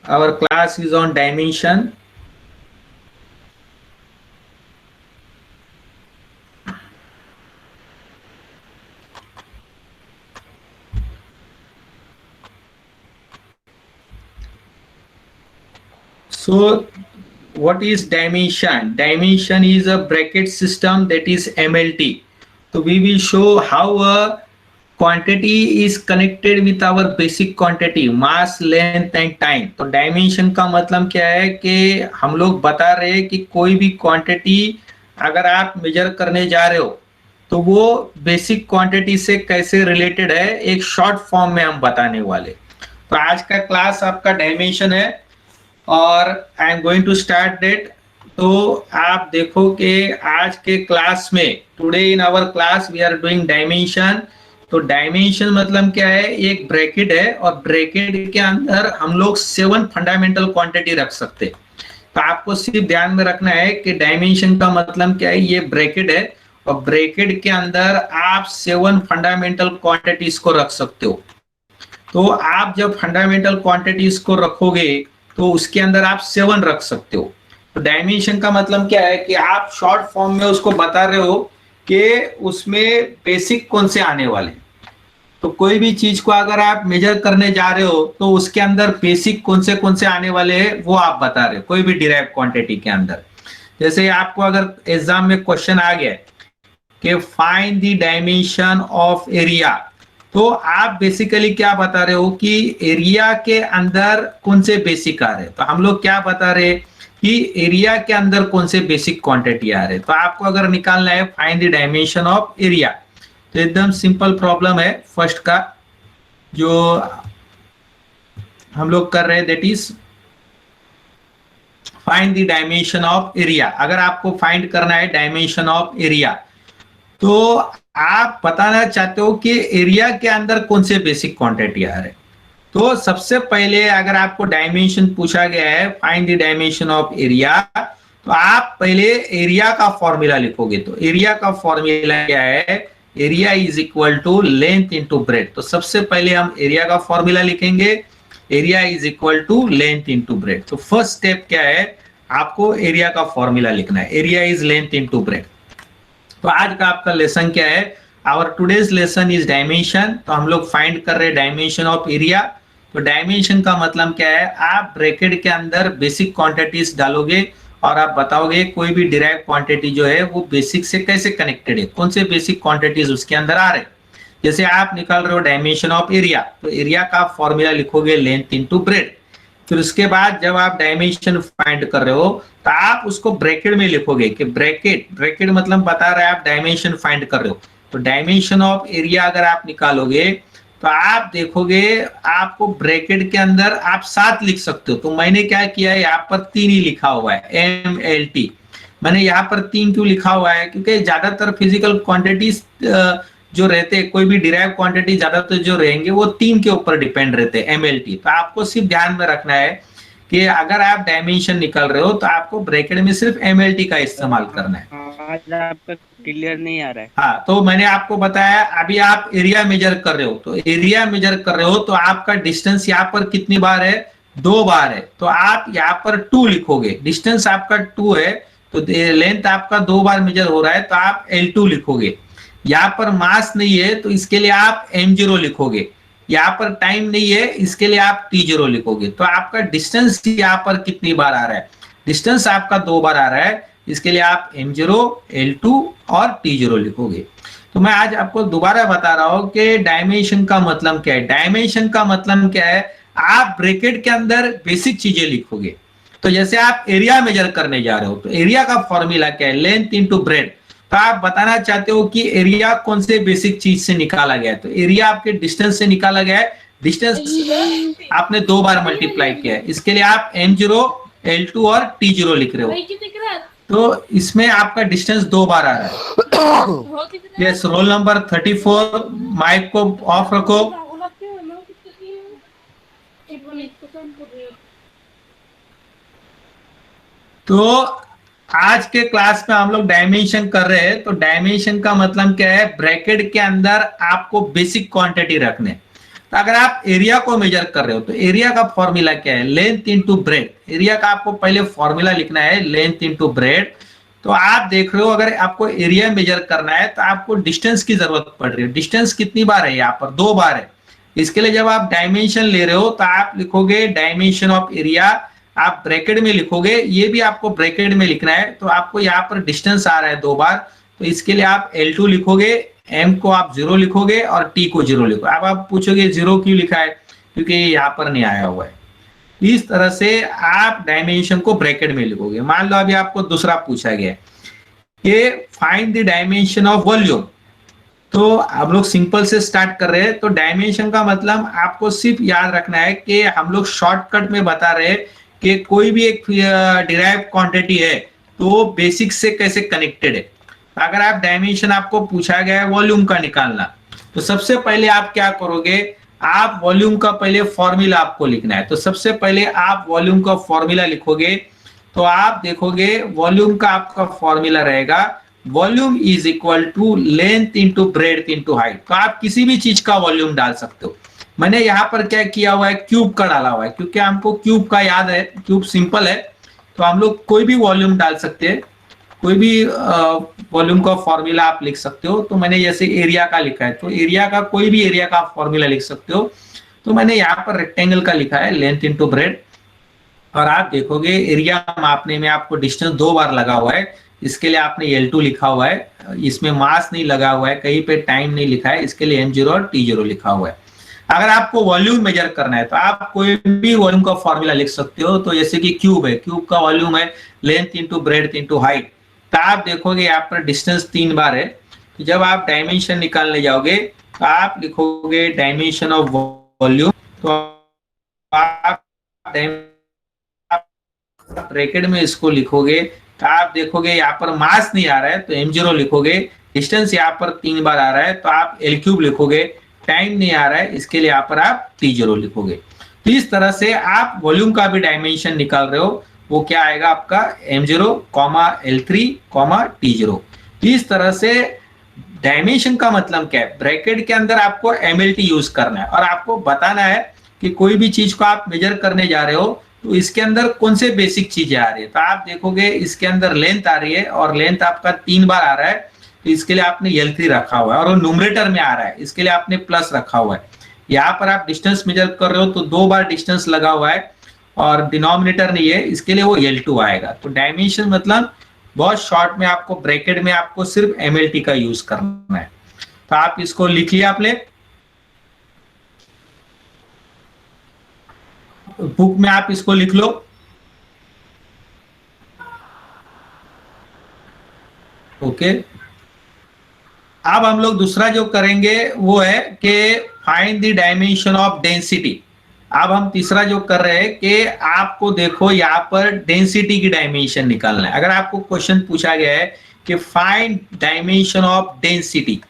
Our class is on dimension. So what is dimension? Dimension is a bracket system, that is MLT. So we will show how a quantity is connected with our basic quantity, mass, length and time. तो dimension का मतलब क्या है कि हम लोग बता रहे हैं कि कोई भी क्वांटिटी अगर आप मेजर करने जा रहे हो तो वो बेसिक क्वांटिटी से कैसे रिलेटेड है, एक शॉर्ट फॉर्म में हम बताने वाले। तो आज का क्लास आपका डायमेंशन है और I am going to start date. तो आप देखो कि आज के क्लास में, today in our class we are doing dimension. तो डायमेंशन मतलब क्या है, एक ब्रैकेट है और ब्रैकेट के अंदर हम लोग 7 फंडामेंटल क्वांटिटी रख सकते हैं। तो आपको सिर्फ ध्यान में रखना है कि डायमेंशन का मतलब क्या है, ये ब्रैकेट है और ब्रैकेट के अंदर आप 7 फंडामेंटल क्वांटिटीज को रख सकते हो। तो आप जब फंडामेंटल क्वांटिटीज को रखोगे तो उसके अंदर आप 7 रख सकते हो। तो डायमेंशन का मतलब क्या है कि आप शॉर्ट फॉर्म में उसको बता रहे हो कि उसमें बेसिक कौन से आने वाले। तो कोई भी चीज को अगर आप मेजर करने जा रहे हो तो उसके अंदर बेसिक कौन से आने वाले हैं वो आप बता रहे हो, कोई भी डिराइव क्वांटिटी के अंदर। जैसे आपको अगर एग्जाम में क्वेश्चन आ गया कि find the dimension of area, तो आप बेसिकली क्या बता रहे हो कि एरिया के अंदर कौन से बेसिक आ रहे हैं। तो हम लोग क्या बता रहे हैं कि एरिया के अंदर कौन से बेसिक क्वांटिटी आ रहे हैं। तो आपको अगर निकालना है find the dimension of area, तो एकदम सिंपल प्रॉब्लम है फर्स्ट का जो हम लोग कर रहे हैं, that is find the dimension of area. अगर आपको फाइंड करना है डायमेंशन ऑफ एरिया तो आप बताना चाहते हो कि एरिया के अंदर कौन से बेसिक क्वांटिटी आ रहे। तो सबसे पहले अगर आपको डायमेंशन पूछा गया है find the dimension of area, तो आप पहले एरिया का फॉर्मूला लिखोगे। तो एरिया का फॉर्मूला क्या है, area is equal to length into breadth. तो सबसे पहले हम एरिया का फॉर्मूला लिखेंगे, area is equal to length into breadth. तो फर्स्ट स्टेप क्या है, आपको एरिया का फॉर्मूला लिखना है, area is length into breadth. तो आज का आपका लेसन क्या है, our today's lesson is dimension. तो हम लोग फाइंड कर रहे हैं डायमेंशन ऑफ एरिया। तो डायमेंशन का मतलब क्या है, आप ब्रैकेट के अंदर बेसिक क्वांटिटीज डालोगे और आप बताओगे कोई भी डिराइव क्वांटिटी जो है वो बेसिक से कैसे कनेक्टेड है, कौन से बेसिक क्वांटिटीज उसके अंदर आ रहे। जैसे आप निकाल रहे हो डायमेंशन ऑफ एरिया, तो एरिया का फॉर्मूला लिखोगे लेंथ इंटू ब्रेड। फिर उसके बाद जब आप डायमेंशन फाइंड कर रहे हो तो आप उसको ब्रैकेट में लिखोगे कि ब्रैकेट मतलब बता रहा है आप डायमेंशन फाइंड कर रहे हो। तो डायमेंशन ऑफ एरिया अगर आप निकालोगे तो आप देखोगे आपको ब्रैकेट के अंदर आप 7 लिख सकते हो। तो मैंने क्या किया है, यहाँ पर 3 ही लिखा हुआ है, MLT। मैंने यहाँ पर 3 क्यों लिखा हुआ है, क्योंकि ज्यादातर फिजिकल क्वांटिटीज जो रहते हैं, कोई भी डिराइव क्वांटिटी ज्यादातर जो रहेंगे वो 3 के ऊपर डिपेंड रहते हैं, MLT। तो आपको सिर्फ ध्यान में रखना है कि अगर आप डायमेंशन निकाल रहे हो तो आपको ब्रैकेट में सिर्फ MLT का इस्तेमाल करना है। आज आपका क्लियर नहीं आ रहा है। हाँ, तो मैंने आपको बताया अभी आप एरिया मेजर कर रहे हो, तो एरिया मेजर कर रहे हो तो आपका डिस्टेंस यहाँ पर कितनी बार है, 2 बार है। तो आप यहाँ पर 2 लिखोगे, डिस्टेंस आपका 2 है तो लेंथ आपका 2 बार मेजर हो रहा है तो आप L2 लिखोगे। यहाँ पर मास नहीं है तो इसके लिए आप M0 लिखोगे। यहाँ पर टाइम नहीं है इसके लिए आप T0 लिखोगे। तो आपका डिस्टेंस यहाँ पर कितनी बार आ रहा है, डिस्टेंस आपका 2 बार आ रहा है, इसके लिए आप M0, L2 और T0 लिखोगे। तो मैं आज आपको दोबारा बता रहा हूं कि डायमेंशन का मतलब क्या है। डायमेंशन का मतलब क्या है, आप ब्रैकेट के अंदर बेसिक चीजें लिखोगे। तो जैसे आप एरिया मेजर करने जा रहे हो तो एरिया का फॉर्मूला क्या है, लेंथ इंटू ब्रेड। तो आप बताना चाहते हो कि एरिया कौन से बेसिक चीज से निकाला गया है। तो एरिया आपके डिस्टेंस से निकाला गया है, डिस्टेंस आपने 2 बार मल्टीप्लाई किया है, इसके लिए आप M0, L2 और T0 लिख रहे हो। तो इसमें आपका डिस्टेंस 2 बार आ रहा है। यस, रोल नंबर 34, माइक को ऑफ रखो। तो आज के क्लास में हम लोग डायमेंशन कर रहे हैं। तो डायमेंशन का मतलब क्या है, ब्रैकेट के अंदर आपको बेसिक क्वांटिटी रखने। तो अगर आप एरिया को मेजर कर रहे हो तो एरिया का फॉर्मूला क्या है, लेंथ इंटू ब्रेड। एरिया का आपको पहले फॉर्मूला लिखना है लेंथ इंटू ब्रेड। तो आप देख रहे हो अगर आपको एरिया मेजर करना है तो आपको डिस्टेंस की जरूरत पड़ रही है। डिस्टेंस कितनी बार है, यहाँ पर 2 बार है। इसके लिए जब आप डायमेंशन ले रहे हो तो आप लिखोगे डायमेंशन ऑफ एरिया, आप ब्रैकेट में लिखोगे, ये भी आपको ब्रैकेट में लिखना है। तो आपको यहाँ पर डिस्टेंस आ रहा है 2 बार, तो इसके लिए आप L2 लिखोगे, M को आप 0 लिखोगे और T को 0 लिखोगे। अब आप पूछोगे 0 क्यों लिखा है, क्योंकि यहाँ पर नहीं आया हुआ है। इस तरह से आप डायमेंशन को ब्रैकेट में लिखोगे। मान लो अभी आपको दूसरा पूछा गया कि find the dimension of volume. तो आप लोग सिंपल से स्टार्ट कर रहे हैं। तो डायमेंशन का मतलब आपको सिर्फ याद रखना है कि हम लोग शॉर्टकट में बता रहे हैं कि कोई भी एक डिराइव क्वांटिटी है तो बेसिक से कैसे कनेक्टेड है। अगर आप डायमेंशन आपको पूछा गया है वॉल्यूम का निकालना, तो सबसे पहले आप क्या करोगे, आप वॉल्यूम का पहले फॉर्मूला आपको लिखना है। तो सबसे पहले आप वॉल्यूम का फॉर्मूला लिखोगे, तो आप देखोगे वॉल्यूम का आपका फॉर्मूला रहेगा volume is equal to length into breadth into height. तो आप किसी भी चीज का वॉल्यूम डाल सकते हो। मैंने यहाँ पर क्या किया हुआ है, क्यूब का डाला हुआ है, क्योंकि हमको क्यूब का याद है, क्यूब सिंपल है। तो हम लोग कोई भी वॉल्यूम डाल सकते हैं, कोई भी वॉल्यूम का फॉर्मूला आप लिख सकते हो। तो मैंने जैसे एरिया का लिखा है, तो एरिया का कोई भी एरिया का फॉर्मूला लिख सकते हो। तो मैंने यहाँ पर रेक्टेंगल का लिखा है लेंथ इंटू ब्रेड, और आप देखोगे एरिया मापने में आपको डिस्टेंस 2 बार लगा हुआ है। इसके लिए आपने L2 लिखा हुआ है, इसमें मास नहीं लगा हुआ है, कहीं पे टाइम नहीं लिखा है, इसके लिए M0 और T0 लिखा हुआ है। अगर आपको वॉल्यूम मेजर करना है तो आप कोई भी वॉल्यूम का फॉर्मूला लिख सकते हो। तो जैसे कि क्यूब है, क्यूब का वॉल्यूम है length into breadth into height. तो आप देखोगे यहाँ पर डिस्टेंस 3 बार है। तो जब आप डायमेंशन निकालने जाओगे तो आप लिखोगे डायमेंशन ऑफ वॉल्यूम। तो आप ब्रैकेट में इसको लिखोगे, तो आप देखोगे यहाँ पर मास नहीं आ रहा है तो M0 लिखोगे, डिस्टेंस यहाँ पर 3 बार आ रहा है तो आप L3 लिखोगे, टाइम नहीं आ रहा है इसके लिए यहाँ पर आप T0 लिखोगे। तो इस तरह से आप वॉल्यूम का भी डायमेंशन निकाल रहे हो, वो क्या आएगा आपका M0, L3, T0। इस तरह से डायमेंशन का मतलब क्या है, ब्रैकेट के अंदर आपको MLT यूज करना है और आपको बताना है कि कोई भी चीज को आप मेजर करने जा रहे हो तो इसके अंदर कौन से बेसिक चीजें आ रही है। तो आप देखोगे इसके अंदर लेंथ आ रही है और लेंथ आपका 3 बार आ रहा है, तो इसके लिए आपने L3 रखा हुआ है, और वो न्यूमरेटर में आ रहा है इसके लिए आपने प्लस रखा हुआ है। यहाँ पर आप डिस्टेंस मेजर कर रहे हो तो 2 बार डिस्टेंस लगा हुआ है और डिनोमिनेटर नहीं है, इसके लिए वो L2 आएगा। तो डायमेंशन मतलब बहुत शॉर्ट में आपको ब्रैकेट में आपको सिर्फ MLT का यूज करना है। तो आप इसको लिख लिया आपने, बुक में आप इसको लिख लो। ओके, अब हम लोग दूसरा जो करेंगे वो है कि find the dimension of density. अब हम तीसरा जो कर रहे हैं कि आपको देखो यहाँ पर डेंसिटी की डायमेंशन निकालना है। अगर आपको क्वेश्चन पूछा गया है कि फाइंड डायमेंशन ऑफ डेंसिटी,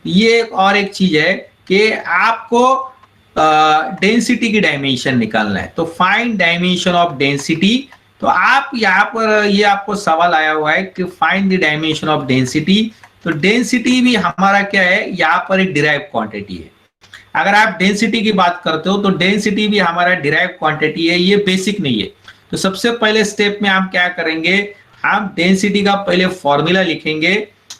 ये और एक चीज है कि आपको डेंसिटी की डायमेंशन निकालना है। तो फाइंड डायमेंशन ऑफ डेंसिटी, तो आप यहाँ पर ये आपको सवाल आया हुआ है कि find the dimension of density. तो डेंसिटी भी हमारा क्या है, यहाँ पर एक डिराइव क्वांटिटी है। अगर आप डेंसिटी की बात करते हो तो डेंसिटी भी हमारा डिराइव क्वांटिटी है, ये बेसिक नहीं है। तो सबसे पहले स्टेप में हम क्या करेंगे, हम डेंसिटी का पहले फॉर्मूला लिखेंगे।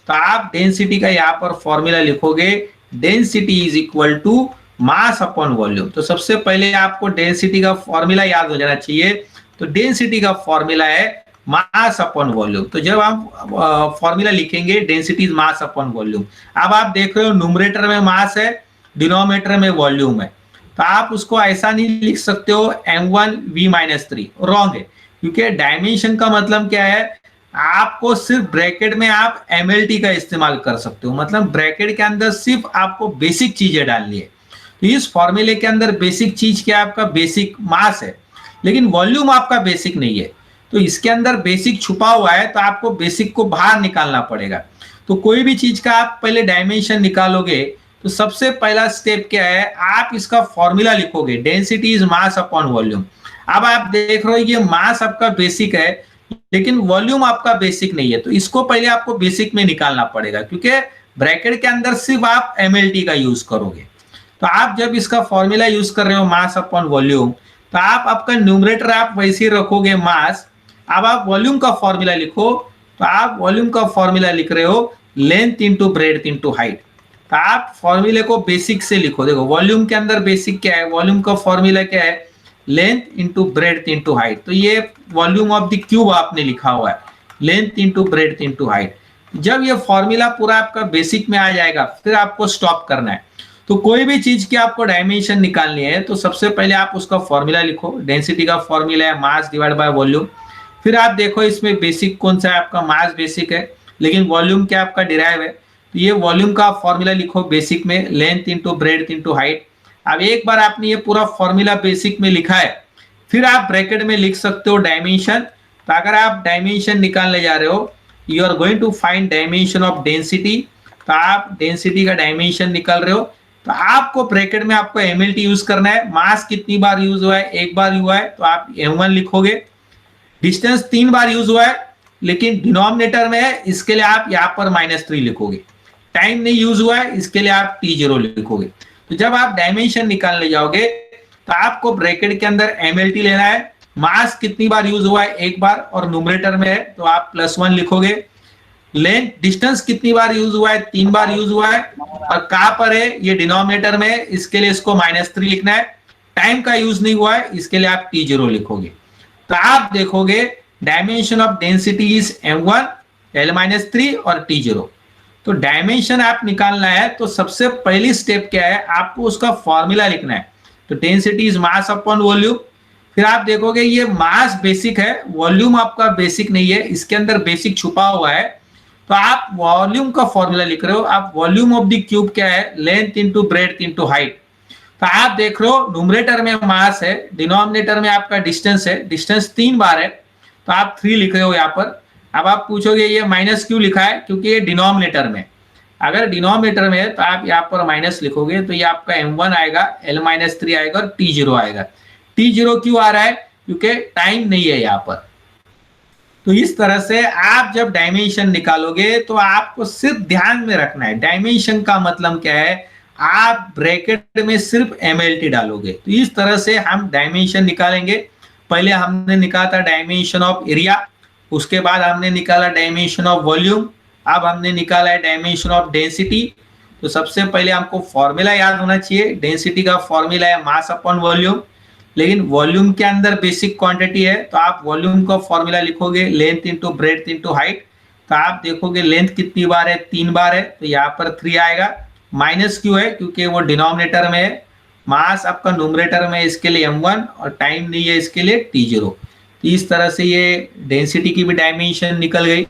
तो आप डेंसिटी का यहाँ पर फॉर्मूला लिखोगे, density is equal to mass upon volume. तो सबसे पहले आपको डेंसिटी का फॉर्मूला याद हो जाना चाहिए। तो डेंसिटी का फॉर्मूला है मास अपॉन वॉल्यूम। तो जब हम फॉर्मूला लिखेंगे density is mass upon volume, अब आप देख रहे हो न्यूमरेटर में मास है, डिनोमिनेटर में वॉल्यूम है। तो आप उसको ऐसा नहीं लिख सकते हो M1 V-3, रॉन्ग है, क्योंकि डायमेंशन का मतलब क्या है, आपको सिर्फ ब्रैकेट में आप MLT का इस्तेमाल कर सकते हो। मतलब ब्रैकेट के अंदर सिर्फ आपको बेसिक चीजें डालनी है। तो इस फॉर्मूले के अंदर बेसिक चीज क्या है, आपका बेसिक मास है, लेकिन वॉल्यूम आपका बेसिक नहीं है। तो इसके अंदर बेसिक छुपा हुआ है, तो आपको बेसिक को बाहर निकालना पड़ेगा। तो कोई भी चीज का आप पहले डायमेंशन निकालोगे तो सबसे पहला स्टेप क्या है, आप इसका फॉर्मूला लिखोगे, density is mass upon volume. अब आप देख रहे हो ये मास आपका बेसिक है लेकिन वॉल्यूम आपका बेसिक नहीं है, तो इसको पहले आपको बेसिक में निकालना पड़ेगा, क्योंकि ब्रैकेट के अंदर सिर्फ आप MLT का यूज करोगे। तो आप जब इसका फॉर्मूला यूज कर रहे हो मास अपॉन वॉल्यूम, तो आप आपका न्यूमरेटर आप वैसे ही रखोगे मास। अब आप वॉल्यूम का फॉर्मूला लिखो, तो आप वॉल्यूम का फॉर्मूला लिख रहे हो length into breadth into height. तो आप फॉर्मूले को बेसिक से लिखो। देखो वॉल्यूम के अंदर बेसिक क्या है, वॉल्यूम का फॉर्मूला क्या है, length into breadth into height. तो ये वॉल्यूम ऑफ द क्यूब आपने लिखा हुआ है, length into breadth into height. जब ये फॉर्मूला पूरा आपका बेसिक में आ जाएगा, फिर आपको स्टॉप करना है। तो कोई भी चीज की आपको डायमेंशन निकालनी है, तो सबसे पहले आप उसका फॉर्मूला लिखो। डेंसिटी का फॉर्मूला है मास डिवाइड बाय वॉल्यूम। फिर आप देखो इसमें बेसिक कौन सा है, आपका मास बेसिक है, लेकिन वॉल्यूम क्या आपका डिराइव है। तो ये वॉल्यूम का फॉर्मूला लिखो बेसिक में, length into breadth into height. अब एक बार आपने ये पूरा फॉर्मूला बेसिक में लिखा है, फिर आप ब्रैकेट में लिख सकते हो डायमेंशन। तो अगर आप डायमेंशन निकालने जा रहे हो, you are going to find dimension of density. तो आप डेंसिटी का डायमेंशन निकाल रहे हो, तो आपको ब्रैकेट में आपको एमएलटी यूज करना है। मास कितनी बार यूज हुआ है, एक बार हुआ है, तो आप m1 लिखोगे। डिस्टेंस 3 बार यूज हुआ है, लेकिन डिनोमिनेटर में है, इसके लिए आप यहाँ पर -3 लिखोगे। टाइम नहीं यूज हुआ है, इसके लिए आप t0 लिखोगे। तो जब आप डायमेंशन निकालने जाओगे, तो आपको ब्रैकेट के अंदर एमएलटी लेना है। मास कितनी बार यूज हुआ है, एक बार, और न्यूमरेटर में है, तो आप +1 लिखोगे। लेंथ डिस्टेंस कितनी बार यूज हुआ है, 3 बार यूज हुआ है, और कहां पर है, ये डिनोमिनेटर में है, इसके लिए इसको -3 लिखना है। टाइम का यूज नहीं हुआ है, इसके लिए आप t0 लिखोगे। तो आप देखोगे dimension of density is m1, l-3 और t0। तो डायमेंशन आप निकालना है, तो सबसे पहली स्टेप क्या है, आपको उसका फॉर्मूला लिखना है। तो density is mass upon volume. फिर आप देखोगे ये मास बेसिक है, वॉल्यूम आपका बेसिक नहीं है, इसके अंदर बेसिक छुपा हुआ है। तो आप वॉल्यूम का फॉर्मूला लिख रहे हो। आप वॉल्यूम ऑफ द क्यूब क्या है, length into breadth into height. तो आप देख रहे हो न्यूमरेटर में मास है, डिनोमिनेटर में आपका डिस्टेंस है। डिस्टेंस 3 बार है, तो आप 3 लिख रहे हो यहाँ पर। अब आप पूछोगे ये माइनस क्यों लिखा है, क्योंकि ये डिनोमिनेटर में। अगर डिनोमिनेटर में है, तो आप यहाँ पर माइनस लिखोगे, तो ये आपका m1 आएगा, l-3 आएगा और t0 आएगा। t0 क्यों आ रहा है, क्योंकि टाइम नहीं है यहाँ पर। तो इस तरह से आप जब डायमेंशन निकालोगे, तो आपको सिर्फ ध्यान में रखना है, डायमेंशन का मतलब क्या है, आप ब्रैकेट में सिर्फ एमएलटी डालोगे। तो इस तरह से हम डायमेंशन निकालेंगे। पहले हमने निकाला था डायमेंशन ऑफ एरिया, उसके बाद हमने निकाला डायमेंशन ऑफ वॉल्यूम, अब हमने निकाला है डायमेंशन ऑफ डेंसिटी। तो सबसे पहले हमको फॉर्मूला याद होना चाहिए। डेंसिटी का फॉर्मूला है मास अपॉन वॉल्यूम, लेकिन वॉल्यूम के अंदर बेसिक क्वांटिटी है, तो आप वॉल्यूम का फॉर्मूला लिखोगे length into breadth into height. तो आप देखोगे लेंथ कितनी बार है, 3 बार है, तो यहाँ पर 3 आएगा। माइनस क्यों है, क्योंकि वो डिनोमिनेटर में है। मास आपका न्यूमरेटर में, इसके लिए m1, और टाइम नहीं है, इसके लिए t0। तो इस तरह से ये डेंसिटी की भी डायमेंशन निकल गई।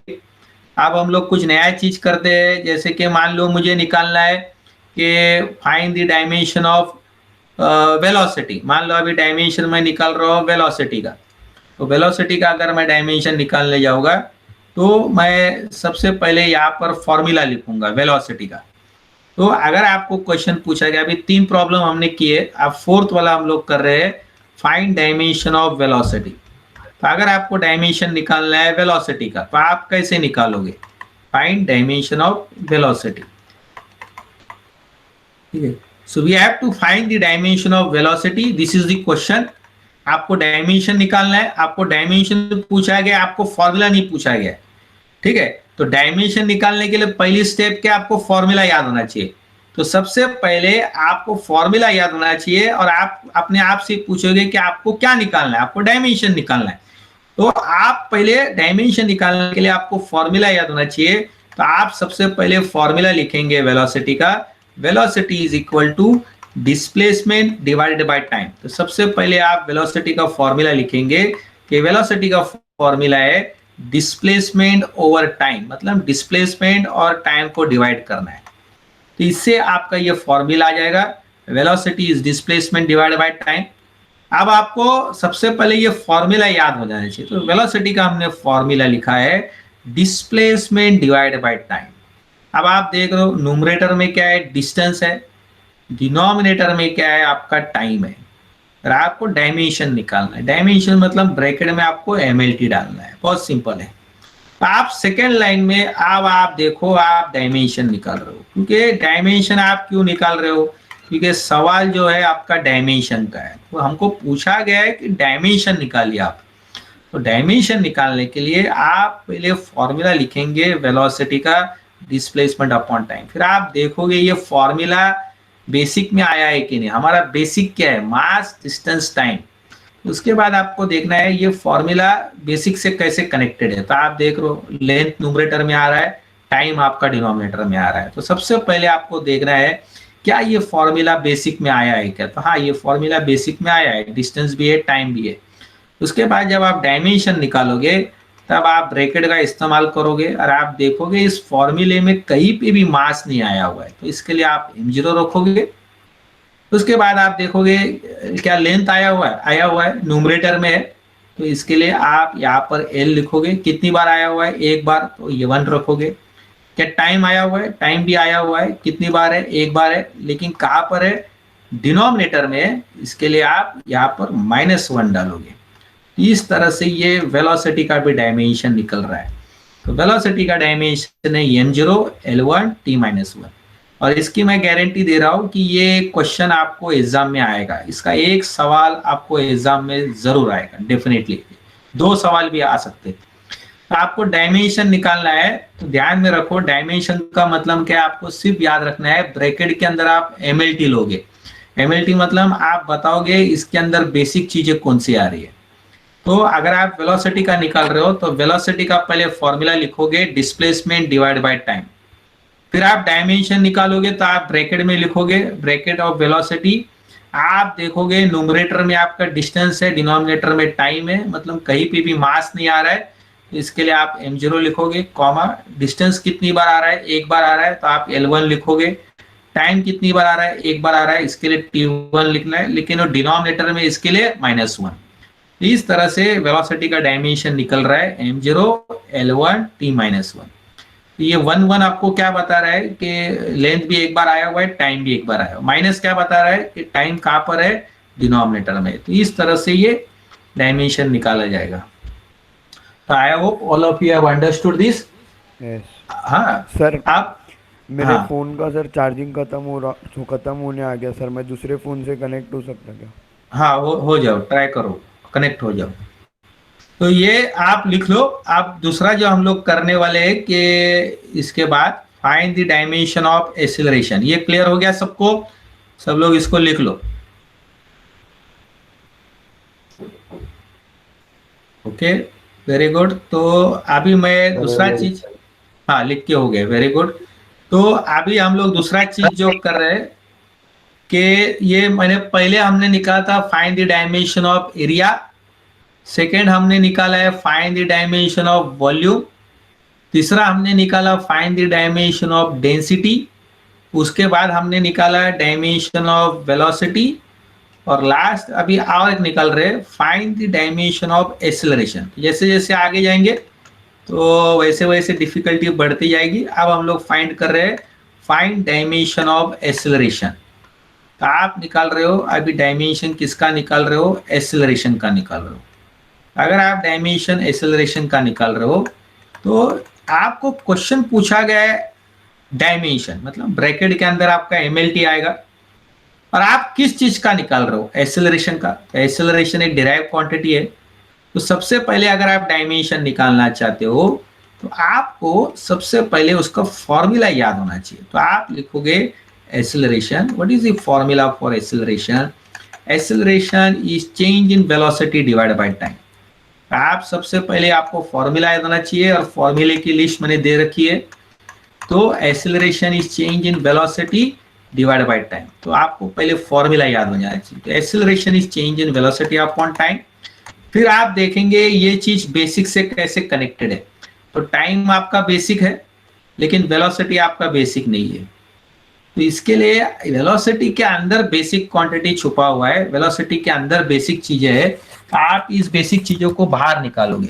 अब हम लोग कुछ नया चीज करते हैं, जैसे कि मान लो मुझे निकालना है कि find the dimension of velocity. मान लो अभी डायमेंशन में निकाल रहा हूँ वेलोसिटी का। तो वेलोसिटी का अगर मैं डायमेंशन निकालने जाऊंगा, तो मैं सबसे पहले यहाँ पर फॉर्मूला लिखूंगा वेलोसिटी का। तो अगर आपको क्वेश्चन पूछा गया, अभी 3 प्रॉब्लम हमने किए, अब 4th वाला हम लोग कर रहे हैं, फाइंड डायमेंशन ऑफ वेलोसिटी। तो अगर आपको डायमेंशन निकालना है वेलोसिटी का, तो आप कैसे निकालोगे, फाइंड डायमेंशन ऑफ वेलोसिटी। ठीक है, so we have to find the dimension of velocity, this is the question. आपको डायमेंशन निकालना है, आपको डायमेंशन पूछा गया, आपको फॉर्मूला नहीं पूछा गया। ठीक है, तो डायमेंशन निकालने के लिए पहली स्टेप क्या, आपको फॉर्मूला याद होना चाहिए। तो सबसे पहले आपको फॉर्मूला याद होना चाहिए, और आप अपने आप से पूछोगे कि आपको क्या निकालना है, आपको डायमेंशन निकालना है। तो आप पहले डायमेंशन निकालने के लिए आपको फॉर्मूला याद होना चाहिए। तो आप सबसे पहले फॉर्मूला लिखेंगे वेलोसिटी का, velocity is equal to displacement divided by time. तो सबसे पहले आप वेलोसिटी का फॉर्मूला लिखेंगे कि वेलोसिटी का फॉर्मूला है डिस्प्लेसमेंट ओवर टाइम, मतलब डिस्प्लेसमेंट और टाइम को डिवाइड करना है। तो इससे आपका ये फॉर्मूला आ जाएगा, velocity is displacement divided by time. अब आपको सबसे पहले ये फॉर्मूला याद हो जाना चाहिए। तो वेलोसिटी का हमने फॉर्मूला लिखा है डिस्प्लेसमेंट डिवाइडेड बाय टाइम। अब आप देख रहे हो न्यूमरेटर में क्या है, डिस्टेंस है, डिनोमिनेटर में क्या है, आपका टाइम है, और आपको डायमेंशन निकालना है। डायमेंशन मतलब ब्रैकेट में आपको एमएलटी डालना है, बहुत सिंपल है। तो आप सेकेंड लाइन में अब आप देखो, आप डायमेंशन निकाल रहे हो, क्योंकि डायमेंशन आप क्यों निकाल रहे हो, क्योंकि सवाल जो है आपका डायमेंशन का है, तो हमको पूछा गया है कि डायमेंशन निकालिए आप। तो डायमेंशन निकालने के लिए आप पहले फॉर्मूला लिखेंगे वेलोसिटी का, डिस्प्लेसमेंट अपॉन टाइम। फिर आप देखोगे ये फॉर्मूला बेसिक में आया है कि नहीं। हमारा बेसिक क्या है, मास डिस्टेंस टाइम। उसके बाद आपको देखना है ये फॉर्मूला बेसिक से कैसे कनेक्टेड है। तो आप देख रहे हो लेंथ न्यूमरेटर में आ रहा है, टाइम आपका डिनोमिनेटर में आ रहा है। तो सबसे पहले आपको देखना है क्या ये फॉर्मूला बेसिक में आया है क्या। तो हाँ, ये फॉर्मूला बेसिक में आया है, डिस्टेंस भी है, टाइम भी है। उसके बाद जब आप डायमेंशन निकालोगे तब आप ब्रैकेट का इस्तेमाल करोगे और आप देखोगे इस फॉर्मूले में कहीं पे भी मास नहीं आया हुआ है, तो इसके लिए आप m0 रखोगे। उसके बाद आप देखोगे क्या लेंथ आया हुआ है न्यूमरेटर में है, तो इसके लिए आप यहाँ पर एल लिखोगे। कितनी बार आया हुआ है, एक बार, तो ये 1 रखोगे। क्या टाइम आया हुआ है, टाइम भी आया हुआ है, कितनी बार है, एक बार है, लेकिन कहाँ पर है, डिनोमिनेटर में है, इसके लिए आप यहाँ पर -1 डालोगे। इस तरह से ये वेलोसिटी का भी डायमेंशन निकल रहा है। तो वेलोसिटी का डायमेंशन है m0 l1 t-1। और इसकी मैं गारंटी दे रहा हूं कि ये क्वेश्चन आपको एग्जाम में आएगा। इसका एक सवाल आपको एग्जाम में जरूर आएगा, डेफिनेटली 2 सवाल भी आ सकते हैं। तो आपको डायमेंशन निकालना है, तो ध्यान में रखो डायमेंशन का मतलब क्या है, आपको सिर्फ याद रखना है ब्रैकेट के अंदर आप MLT लोगे। MLT मतलब आप बताओगे इसके अंदर बेसिक चीजें कौन सी आ रही है। तो अगर आप वेलोसिटी का निकाल रहे हो तो वेलोसिटी का पहले फॉर्मूला लिखोगे, डिस्प्लेसमेंट डिवाइड बाय टाइम। फिर आप डायमेंशन निकालोगे तो आप ब्रैकेट में लिखोगे ब्रैकेट ऑफ वेलोसिटी। आप देखोगे न्यूमरेटर में आपका डिस्टेंस है, डिनोमिनेटर में टाइम है, मतलब कहीं पे भी मास नहीं आ रहा है, तो इसके लिए आप m0 लिखोगे, कॉमा डिस्टेंस कितनी बार आ रहा है, एक बार आ रहा है, तो आप l1 लिखोगे। टाइम कितनी बार आ रहा है, एक बार आ रहा है, इसके लिए t1 लिखना है, लेकिन वो डिनोमिनेटर में इसके लिए -1। इस तरह से वेलोसिटी का डायमेंशन निकल रहा है m0 l1 t-1। ये 1 1 आपको क्या बता रहा है कि लेंथ भी एक बार आया हुआ है, टाइम भी एक बार आया हुआ है। माइनस क्या बता रहा है कि टाइम कहां पर है, डिनोमिनेटर में। तो इस तरह से ये डायमेंशन निकाला जाएगा। तो I hope all of you have understood this. Yes हाँ सर। आप, मेरे हाँ फ़ोन का सर चार्जिंग खत्म होने आ गया सर। मैं दूसरे फ़ोन से कनेक्ट हो सकता क्या? हाँ, हो जाओ, ट्राई करो, कनेक्ट हो जाओ। तो ये आप लिख लो। आप दूसरा जो हम लोग करने वाले हैं कि इसके बाद find the dimension of acceleration. ये क्लियर हो गया सबको, सब लोग इसको लिख लो। Okay, very good. तो अभी मैं दूसरा चीज, हाँ लिख के हो गए, वेरी गुड। तो अभी हम लोग दूसरा चीज जो कर रहे हैं कि ये मैंने पहले हमने निकाला था find the dimension of area. Second हमने निकाला है find the dimension of volume. तीसरा हमने निकाला find the dimension of density. उसके बाद हमने निकाला डायमेंशन ऑफ वेलोसिटी। और लास्ट अभी और एक निकल रहे find the dimension of acceleration. जैसे जैसे आगे जाएंगे तो वैसे वैसे डिफिकल्टी बढ़ती जाएगी। अब हम लोग फाइंड कर रहे हैं फाइंड डायमेंशन ऑफ एक्सेलरेशन। तो आप निकाल रहे हो अभी डायमेंशन किसका निकाल रहे हो, एक्सेलरेशन का निकाल रहे हो। अगर आप डायमेंशन एक्सेलरेशन का निकाल रहे हो तो आपको क्वेश्चन पूछा गया है डायमेंशन, मतलब ब्रैकेट के अंदर आपका MLT आएगा और आप किस चीज का निकाल रहे हो, एक्सेलरेशन का। एक्सेलरेशन एक डिराइव क्वांटिटी है। तो सबसे पहले अगर आप डायमेंशन निकालना चाहते हो तो आपको सबसे पहले उसका फॉर्मूला याद होना चाहिए। तो आप लिखोगे acceleration, what is the formula for acceleration. Acceleration is change in velocity divide by time. आप सबसे पहले आपको फॉर्मूला याद होना चाहिए और फॉर्मूले की लिस्ट मैंने दे रखी है। तो acceleration is change in velocity divide by time. तो आपको पहले फॉर्मूला याद हो जाना चाहिए। तो acceleration is change in velocity upon time. फिर आप देखेंगे ये चीज बेसिक से कैसे कनेक्टेड है। तो टाइम आपका बेसिक है लेकिन वेलोसिटी आपका बेसिक नहीं है। तो इसके लिए वेलोसिटी के अंदर बेसिक क्वांटिटी छुपा हुआ है, वेलोसिटी के अंदर बेसिक चीजें है। आप इस बेसिक चीजों को बाहर निकालोगे,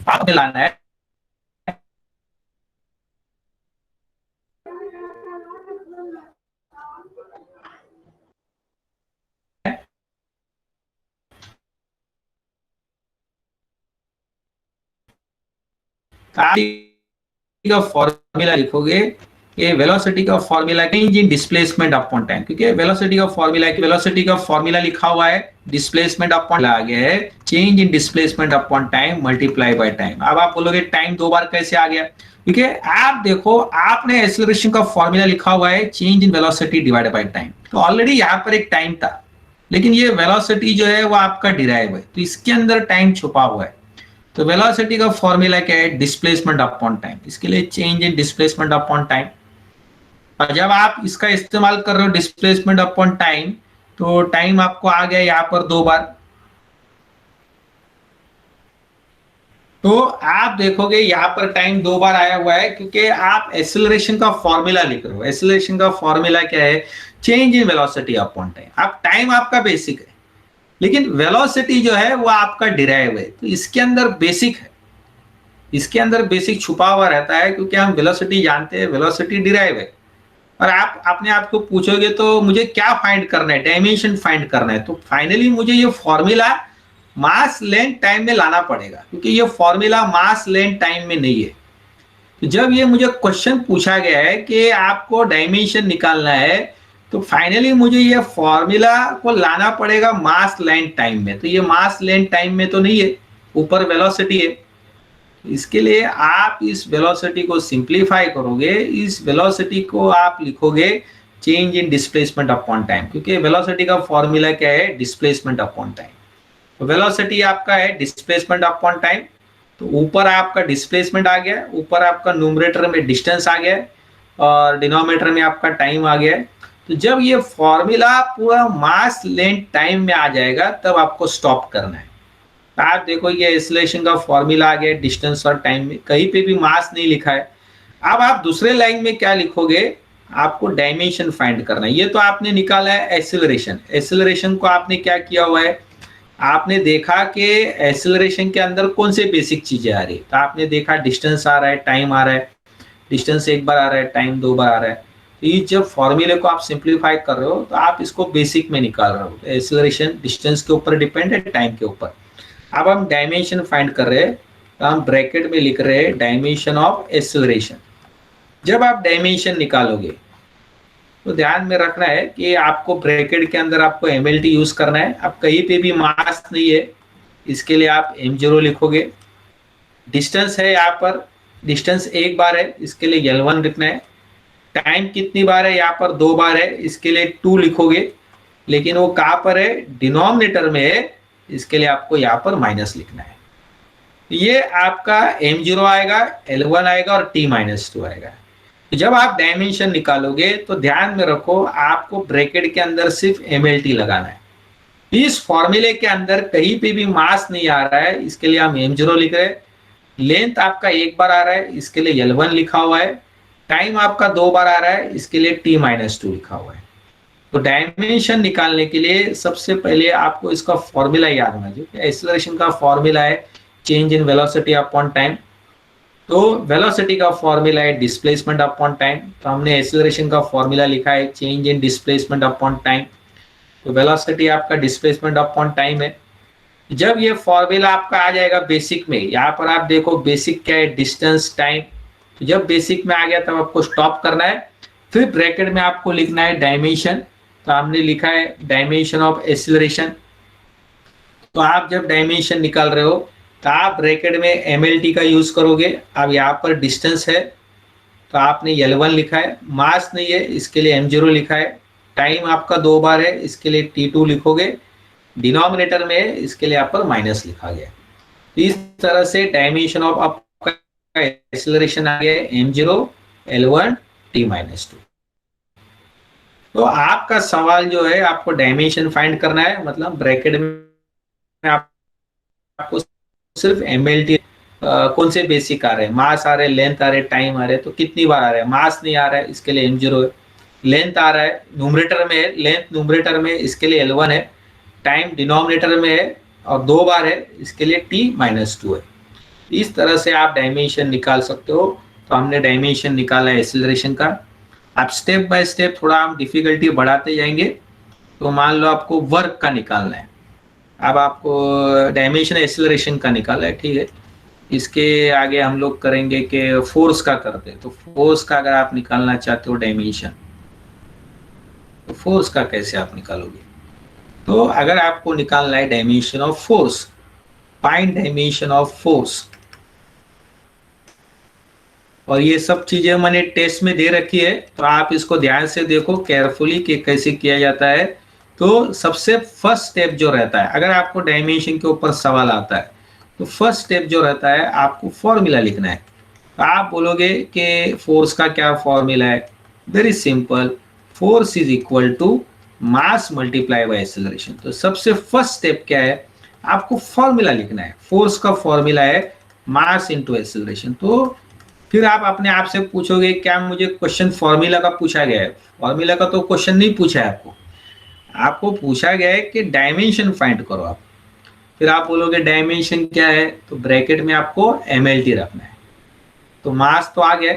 आपने लाना है का फॉर्मूला लिखोगे ये वेलोसिटी का formula change in displacement upon time, क्योंकि वेलोसिटी का फॉर्मूला लिखा हुआ है, डिस्प्लेसमेंट अपॉन आ गया है change in displacement upon time multiply by time. अब आप बोलोगे टाइम दो बार कैसे आ गया, क्योंकि आप देखो आपने एक्सेलरेशन का फॉर्मूला लिखा हुआ है change in velocity divided by time, तो ऑलरेडी यहाँ पर एक टाइम था, लेकिन ये वेलोसिटी जो है वो आपका डिराइव है, तो इसके अंदर टाइम छुपा हुआ है। तो वेलोसिटी का फॉर्मूला क्या है, डिस्प्लेसमेंट अपॉन टाइम, इसके लिए change in displacement upon time. और जब आप इसका इस्तेमाल कर रहे हो डिस्प्लेसमेंट अपॉन टाइम, तो टाइम आपको आ गया यहाँ पर दो बार। तो आप देखोगे यहाँ पर टाइम दो बार आया हुआ है, क्योंकि आप एक्सेलरेशन का फॉर्मूला लिख रहे हो। एक्सेलरेशन का फॉर्मूला क्या है, change in velocity upon time. अब टाइम आपका बेसिक है, लेकिन वेलोसिटी जो है वो आपका डिराइव है, तो इसके अंदर बेसिक है, इसके अंदर बेसिक छुपा हुआ रहता है, क्योंकि हम वेलोसिटी जानते हैं, वेलोसिटी डिराइव है। और आप अपने आप को पूछोगे तो मुझे क्या फाइंड करना है, डायमेंशन फाइंड करना है, तो फाइनली मुझे ये फॉर्मूला मास लेंथ टाइम में लाना पड़ेगा, क्योंकि ये फॉर्मूला मास लेंथ टाइम में नहीं है। तो जब ये मुझे क्वेश्चन पूछा गया है कि आपको डायमेंशन निकालना है, तो फाइनली मुझे ये फॉर्मूला को लाना पड़ेगा मास लेंथ टाइम में। तो ये मास लेंथ टाइम में तो नहीं है, ऊपर वेलोसिटी है। इसके लिए आप इस वेलोसिटी को सिंप्लीफाई करोगे, इस वेलोसिटी को आप लिखोगे change in displacement upon time, क्योंकि वेलोसिटी का फॉर्मूला क्या है, डिस्प्लेसमेंट अपॉन टाइम। तो वेलोसिटी आपका है डिस्प्लेसमेंट अपॉन टाइम, तो ऊपर आपका डिस्प्लेसमेंट आ गया, ऊपर आपका न्यूमरेटर में डिस्टेंस आ गया और डिनोमिनेटर में आपका टाइम आ गया। तो जब ये फॉर्मूला पूरा मास लेंथ टाइम में आ जाएगा, तब आपको स्टॉप करना है। आप देखो ये एक्सेलरेशन का फॉर्मूला आ गया डिस्टेंस और टाइम में, कहीं पे भी मास नहीं लिखा है। अब आप दूसरे लाइन में क्या लिखोगे, आपको डायमेंशन फाइंड करना है। ये तो आपने निकाला है एक्सेलरेशन, एक्सेलरेशन को आपने क्या किया हुआ है, आपने देखा कि एक्सेलरेशन के अंदर कौन से बेसिक चीजें आ रही है, तो आपने देखा डिस्टेंस आ रहा है, टाइम आ रहा है, डिस्टेंस एक बार आ रहा है, टाइम दो बार आ रहा है। तो ये जब फॉर्मूले को आप सिंप्लीफाई कर रहे हो, तो आप इसको बेसिक में निकाल रहे हो। एक्सेलरेशन डिस्टेंस के ऊपर डिपेंड है, टाइम के ऊपर। अब हम डायमेंशन फाइंड कर रहे हैं, तो हम ब्रैकेट में लिख रहे हैं डायमेंशन ऑफ एक्सेलरेशन। जब आप डायमेंशन निकालोगे तो ध्यान में रखना है कि आपको ब्रैकेट के अंदर आपको एमएलटी यूज करना है। अब कहीं पे भी मास नहीं है, इसके लिए आप m0 लिखोगे। डिस्टेंस है यहाँ पर, डिस्टेंस एक बार है, इसके लिए L1 लिखना है। टाइम कितनी बार है, यहाँ पर दो बार है, इसके लिए 2 लिखोगे, लेकिन वो कहाँ पर है, डिनोमिनेटर में है, इसके लिए आपको यहाँ पर माइनस लिखना है। ये आपका m0 आएगा, L1 आएगा और t-2 आएगा। जब आप डायमेंशन निकालोगे तो ध्यान में रखो, आपको ब्रैकेट के अंदर सिर्फ MLT लगाना है। इस फॉर्मूले के अंदर कहीं पे भी मास नहीं आ रहा है, इसके लिए हम m0 लिख रहे हैं। लेंथ आपका एक बार आ रहा है, इसके लिए L1 लिखा हुआ है। टाइम आपका दो बार आ रहा है, इसके लिए t-2 लिखा हुआ है। तो डायमेंशन निकालने के लिए सबसे पहले आपको इसका फॉर्मूला याद होना चाहिए। एक्सेलरेशन का फॉर्मूला है change in velocity upon time, तो वेलोसिटी का फॉर्मूला है डिस्प्लेसमेंट अपॉन टाइम। तो हमने एक्सेलरेशन का फॉर्मूला लिखा है change in displacement upon time, तो वेलोसिटी आपका डिस्प्लेसमेंट अपॉन टाइम है। जब ये फॉर्मूला आपका आ जाएगा बेसिक में, यहाँ पर आप देखो बेसिक क्या है, डिस्टेंस टाइम। तो जब बेसिक में आ गया तब आपको स्टॉप करना है, फिर ब्रैकेट में आपको लिखना है डायमेंशन। तो हमने लिखा है डायमेंशन ऑफ एक्सेलरेशन। तो आप जब डायमेंशन निकाल रहे हो तो आप ब्रैकेट में MLT का यूज करोगे। अब यहाँ पर डिस्टेंस है, तो आपने L1 लिखा है, मास नहीं है, इसके लिए m0 लिखा है। टाइम आपका दो बार है, इसके लिए t2 लिखोगे। डिनोमिनेटर में है, इसके लिए यहाँ पर माइनस लिखा गया। तो इस तरह से डायमेंशन ऑफ आपका एक्सेलरेशन आ गया m0 L1 t-2। तो आपका सवाल जो है, आपको डायमेंशन फाइंड करना है, मतलब ब्रैकेट में आपको सिर्फ MLT कौन से बेसिक आ रहे हैं, मास आ रहे हैं, लेंथ आ रहे हैं, टाइम आ रहे हैं। तो कितनी बार आ रहा है, मास नहीं आ रहा है, इसके लिए m0 है। लेंथ आ रहा है, न्यूमरेटर में है, लेंथ न्यूमरेटर में, इसके लिए L1 है। टाइम डिनोमिनेटर में है और दो बार है, इसके लिए t-2 है। इस तरह से आप डायमेंशन निकाल सकते हो। तो हमने डायमेंशन निकाला है एक्सेलरेशन का। आप स्टेप बाय स्टेप थोड़ा हम डिफिकल्टी बढ़ाते जाएंगे। तो मान लो आपको वर्क का निकालना है, अब आपको डायमेंशन एक्सेलरेशन का निकालना है, ठीक है। इसके आगे हम लोग करेंगे कि फोर्स का करते हैं। तो फोर्स का अगर आप निकालना चाहते हो डायमेंशन, तो फोर्स का कैसे आप निकालोगे? तो अगर आपको निकालना है dimension of force, find dimension of force, और ये सब चीजें मैंने टेस्ट में दे रखी है, तो आप इसको ध्यान से देखो केयरफुली कि कैसे किया जाता है। तो सबसे फर्स्ट स्टेप जो रहता है, अगर आपको डायमेंशन के ऊपर सवाल आता है, तो फर्स्ट स्टेप जो रहता है आपको फॉर्मूला लिखना है। तो आप बोलोगे कि फोर्स का क्या फॉर्मूला है? Very simple, force is equal to mass multiply by acceleration. तो सबसे फर्स्ट स्टेप क्या है, आपको फॉर्मूला लिखना है। फोर्स का फॉर्मूला है मास इंटू एक्सेलरेशन। तो फिर आप अपने आप से पूछोगे क्या मुझे क्वेश्चन फॉर्मूला का पूछा गया है? फॉर्मूला का तो क्वेश्चन नहीं पूछा है आपको, आपको पूछा गया है कि डायमेंशन फाइंड करो आप। फिर आप बोलोगे डायमेंशन क्या है? तो ब्रैकेट में आपको MLT रखना है। तो मास तो आ गया,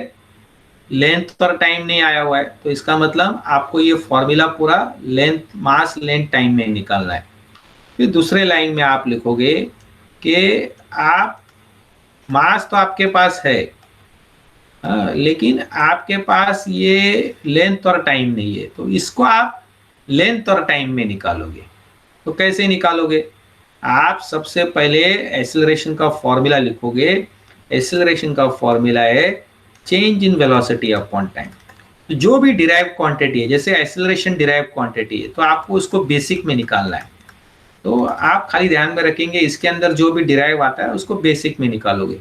लेंथ पर टाइम नहीं आया हुआ है, तो इसका मतलब आपको ये फॉर्मूला पूरा लेंथ, मास लेंथ टाइम में निकालना है। फिर दूसरे लाइन में आप लिखोगे कि आप मास तो आपके पास है, लेकिन आपके पास ये लेंथ और टाइम नहीं है, तो इसको आप लेंथ और टाइम में निकालोगे। तो कैसे निकालोगे? आप सबसे पहले एक्सेलरेशन का फॉर्मूला लिखोगे। एक्सेलरेशन का फॉर्मूला है change in velocity upon time. तो जो भी डिराइव क्वांटिटी है, जैसे एक्सेलरेशन डिराइव क्वांटिटी है, तो आपको उसको बेसिक में निकालना है। तो आप खाली ध्यान में रखेंगे इसके अंदर जो भी डिराइव आता है उसको बेसिक में निकालोगे।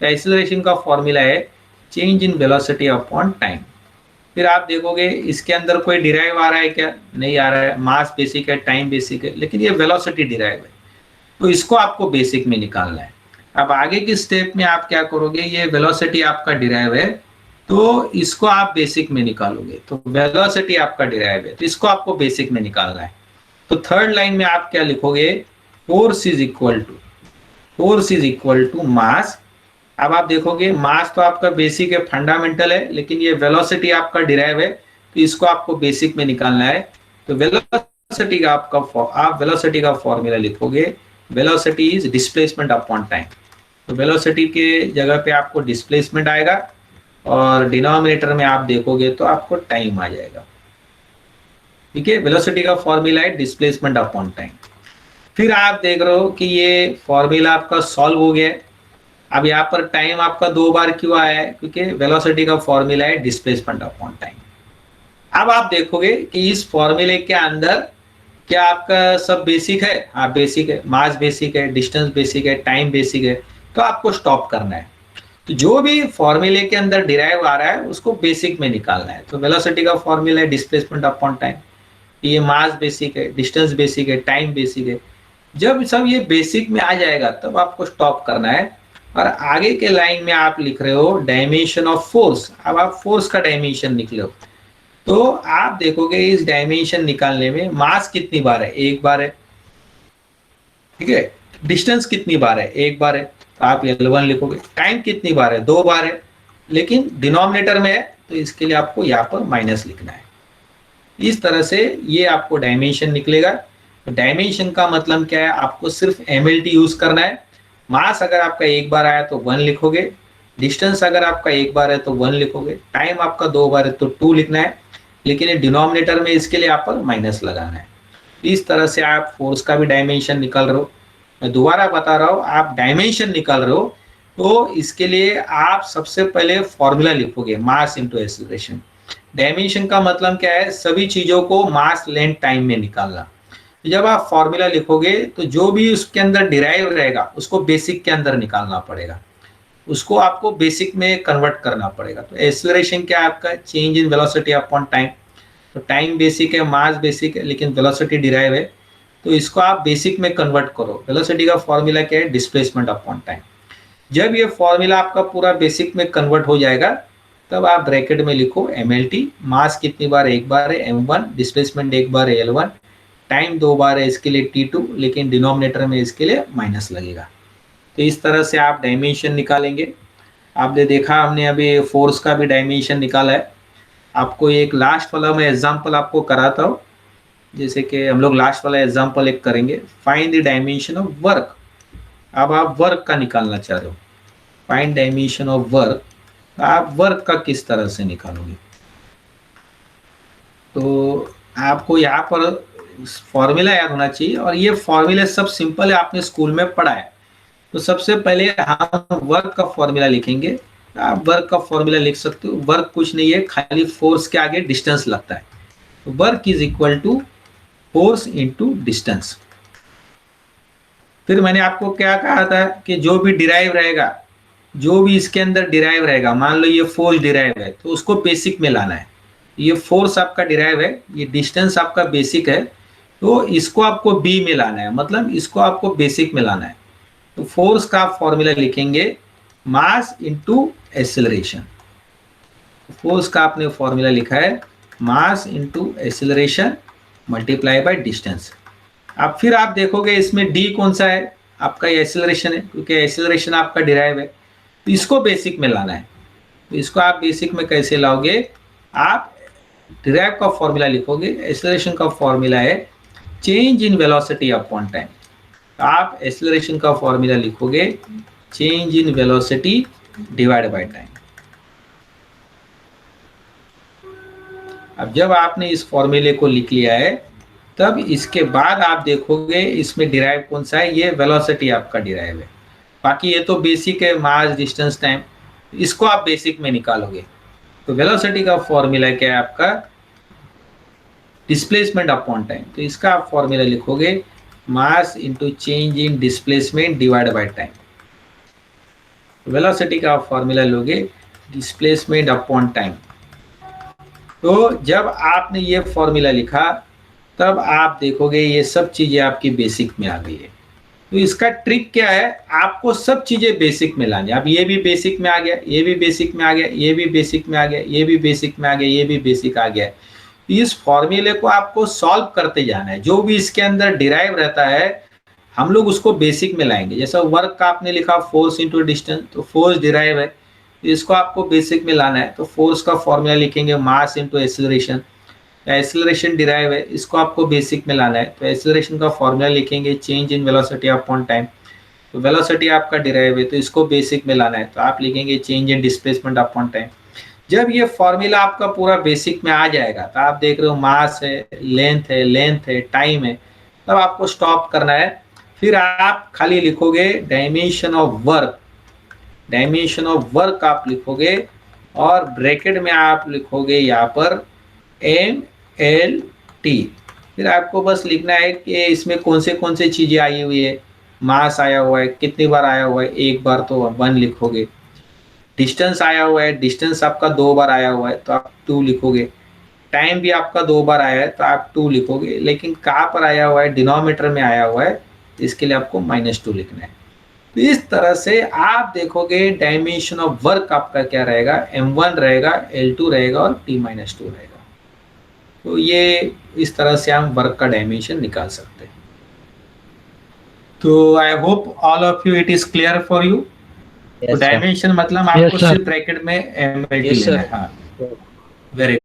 तो एक्सेलरेशन का फॉर्मूला है change in velocity upon time. फिर आप देखोगे इसके अंदर कोई डिराइव आ रहा है क्या? नहीं आ रहा है। मास बेसिक है, टाइम बेसिक है, लेकिन ये वेलोसिटी डिराइव है, तो इसको आपको बेसिक में निकालना है। अब आगे की स्टेप में आप क्या करोगे, ये वेलोसिटी आपका डिराइव है, तो इसको आप बेसिक में निकालोगे। तो वेलोसिटी आपका डिराइव है, तो इसको आपको बेसिक में निकालना है। तो थर्ड लाइन में आप क्या लिखोगे, force is equal to mass. अब आप देखोगे मास तो आपका बेसिक है, फंडामेंटल है, लेकिन ये वेलोसिटी आपका डिराइव है, तो इसको आपको बेसिक में निकालना है। तो वेलोसिटी का आप वेलोसिटी का फॉर्मूला लिखोगे, velocity is displacement upon time. तो वेलोसिटी के जगह पे आपको डिस्प्लेसमेंट आएगा, और डिनोमिनेटर में आप देखोगे तो आपको टाइम आ जाएगा। ठीक है, वेलोसिटी का फॉर्मूला है डिस्प्लेसमेंट अपॉन टाइम। फिर आप देख रहे हो कि ये फॉर्मूला आपका सॉल्व हो गया है। अब यहाँ पर टाइम आपका 2 बार क्यों आया है? क्योंकि वेलोसिटी का फॉर्मूला है डिस्प्लेसमेंट अपॉन टाइम। अब आप देखोगे कि इस फॉर्मूले के अंदर क्या आपका सब बेसिक है? हाँ बेसिक है, मास बेसिक है, डिस्टेंस बेसिक है, टाइम बेसिक है, तो आपको स्टॉप करना है। तो जो भी फॉर्मूले के अंदर डिराइव आ रहा है उसको बेसिक में निकालना है। तो वेलोसिटी का फॉर्मूला है डिस्प्लेसमेंट अपॉन टाइम, ये मास बेसिक है, डिस्टेंस बेसिक है, टाइम बेसिक है। जब सब ये बेसिक में आ जाएगा तब आपको स्टॉप करना है, और आगे के लाइन में आप लिख रहे हो डायमेंशन ऑफ फोर्स। अब आप फोर्स का डायमेंशन निकलो, तो आप देखोगे इस डायमेंशन निकालने में मास कितनी बार है? 1 बार है। ठीक है, डिस्टेंस कितनी बार है? 1 बार है, तो आप L1 लिखोगे। टाइम कितनी बार है? 2 बार है, लेकिन डिनोमिनेटर में है, तो इसके लिए आपको यहाँ पर माइनस लिखना है। इस तरह से ये आपको डायमेंशन निकलेगा। तो डायमेंशन का मतलब क्या है, आपको सिर्फ MLT यूज करना है। मास अगर आपका 1 बार आया तो 1 लिखोगे, डिस्टेंस अगर आपका 1 बार है तो 1 लिखोगे, टाइम आपका 2 बार है तो 2 लिखना है, लेकिन ये डिनोमिनेटर में इसके लिए आप पर माइनस लगाना है। इस तरह से आप फोर्स का भी डायमेंशन निकाल रहे हो। मैं दोबारा बता रहा हूँ, आप डायमेंशन निकाल रहे हो तो इसके लिए आप सबसे पहले फॉर्मूला लिखोगे मास इंटू एक्सेलरेशन। डायमेंशन का मतलब क्या है, सभी चीजों को मास लेंथ टाइम में निकालना। जब आप फॉर्मूला लिखोगे तो जो भी उसके अंदर डिराइव रहेगा उसको बेसिक के अंदर निकालना पड़ेगा, उसको आपको बेसिक में कन्वर्ट करना पड़ेगा। तो एक्सेलरेशन क्या है आपका, change in velocity upon time. तो टाइम बेसिक है, मास बेसिक है, लेकिन वेलोसिटी डिराइव है, तो इसको आप बेसिक में कन्वर्ट करो। वेलोसिटी का फॉर्मूला क्या है, डिस्प्लेसमेंट अपॉन टाइम। जब ये फॉर्मूला आपका पूरा बेसिक में कन्वर्ट हो जाएगा तब आप ब्रैकेट में लिखो MLT। मास कितनी बार? 1 बार है, M1। डिस्प्लेसमेंट 1 बार है, L1। टाइम 2 बार है, इसके लिए T2, लेकिन डिनोमिनेटर में इसके लिए माइनस लगेगा। तो इस तरह से आप डायमेंशन निकालेंगे। आपने देखा हमने अभी फोर्स का भी डायमेंशन निकाला है। आपको एक लास्ट वाला मैं एग्जांपल आपको कराता हूँ, जैसे कि हम लोग लास्ट वाला एग्जांपल एक करेंगे, find the dimension of work. अब आप वर्क का निकालना चाह रहे हो, फाइंड डायमेंशन ऑफ वर्क, आप वर्क का किस तरह से निकालोगे? तो आपको यहाँ पर फॉर्मूला याद होना चाहिए, और ये फॉर्मूला सब सिंपल है, आपने स्कूल में पढ़ा है। तो सबसे पहले हम वर्क का फॉर्मूला लिखेंगे। आप वर्क का फॉर्मूला लिख सकते हो। वर्क कुछ नहीं है, खाली फोर्स के आगे डिस्टेंस लगता है। तो work is equal to force into distance. फिर मैंने आपको क्या कहा था कि जो भी डिराइव रहेगा, जो भी इसके अंदर डिराइव रहेगा, मान लो ये फोर्स डिराइव है तो उसको बेसिक में लाना है। ये फोर्स आपका डिराइव है, ये डिस्टेंस आपका बेसिक है, तो इसको आपको बी में लाना है, मतलब इसको आपको बेसिक में लाना है। तो फोर्स का फॉर्मूला लिखेंगे मास इंटू एक्सेलरेशन। फोर्स का आपने फॉर्मूला लिखा है mass into acceleration multiply by distance. अब फिर आप देखोगे इसमें डी कौन सा है, आपका ये एक्सेलरेशन है, क्योंकि एक्सेलरेशन आपका डिराइव है, तो इसको बेसिक में लाना है। तो इसको आप बेसिक में कैसे लाओगे? आप डिराइव का फॉर्मूला लिखोगे, एक्सेलरेशन का फॉर्मूला है change in velocity upon time. आप एक्सेलरेशन का फॉर्मूला लिखोगे change in velocity divide by time. अब जब आपने इस फॉर्मूले को लिख लिया है, तब इसके बाद आप देखोगे इसमें डिराइव कौन सा है, ये वेलोसिटी आपका डिराइव है। बाकी ये तो बेसिक है, मास डिस्टेंस टाइम, इसको आप बेसिक में निकालोगे। तो वेलोसिटी का फॉर्मूला क्या है आपका? Displacement upon time. तो इसका आप फॉर्मूला लिखोगे mass into change in displacement divide by time. Velocity का आप फॉर्मूला लोगे डिस्प्लेसमेंट अपॉन टाइम। तो जब आपने ये फॉर्मूला लिखा, तब आप देखोगे ये सब चीजें आपकी बेसिक में आ गई है। तो इसका ट्रिक क्या है? आपको सब चीजें बेसिक में लानी है। अब ये भी बेसिक में आ गया, ये भी बेसिक में आ गया, ये भी बेसिक में आ गया, ये भी बेसिक में आ गया, ये भी बेसिक आ गया। इस फॉर्मूले को आपको सॉल्व करते जाना है। जो भी इसके अंदर डिराइव रहता है, हम लोग उसको बेसिक में लाएंगे। जैसा वर्क का आपने लिखा फोर्स इंटू डिस्टेंस, तो फोर्स डिराइव है, तो इसको आपको बेसिक में लाना है। तो फोर्स का फॉर्मूला लिखेंगे mass into acceleration. Acceleration derive है, इसको आपको बेसिक में लाना है। तो एक्सेलरेशन का फॉर्मूला लिखेंगे change in velocity upon time. तो वेलोसिटी आपका डिराइव है, तो इसको बेसिक में लाना है। तो आप लिखेंगे change in displacement upon time. जब ये फॉर्मूला आपका पूरा बेसिक में आ जाएगा, तो आप देख रहे हो मास है, लेंथ है, टाइम है, तब आपको स्टॉप करना है। फिर आप खाली लिखोगे dimension of work. Dimension of work आप लिखोगे, और ब्रैकेट में आप लिखोगे यहाँ पर MLT। फिर आपको बस लिखना है कि इसमें कौन से चीजें आई हुई है। मास आया हुआ है, कितनी बार आया हुआ है? एक बार, तो 1 लिखोगे। डिस्टेंस आया हुआ है, डिस्टेंस आपका 2 बार आया हुआ है, तो आप 2 लिखोगे। टाइम भी आपका 2 बार आया है, तो आप 2 लिखोगे। लेकिन कहाँ पर आया हुआ है? डिनोमिनेटर में आया हुआ है, इसके लिए आपको -2 लिखना है। तो इस तरह से आप देखोगे डायमेंशन ऑफ वर्क आपका क्या रहेगा, M1 रहेगा, L2 रहेगा और T-2 रहेगा। तो ये इस तरह से हम वर्क का डायमेंशन निकाल सकते हैं। तो I hope all of you it is clear for you. तो डायमेंशन मतलब आपको सिर्फ ब्रैकेट में MLT लेना है। हाँ, वेरी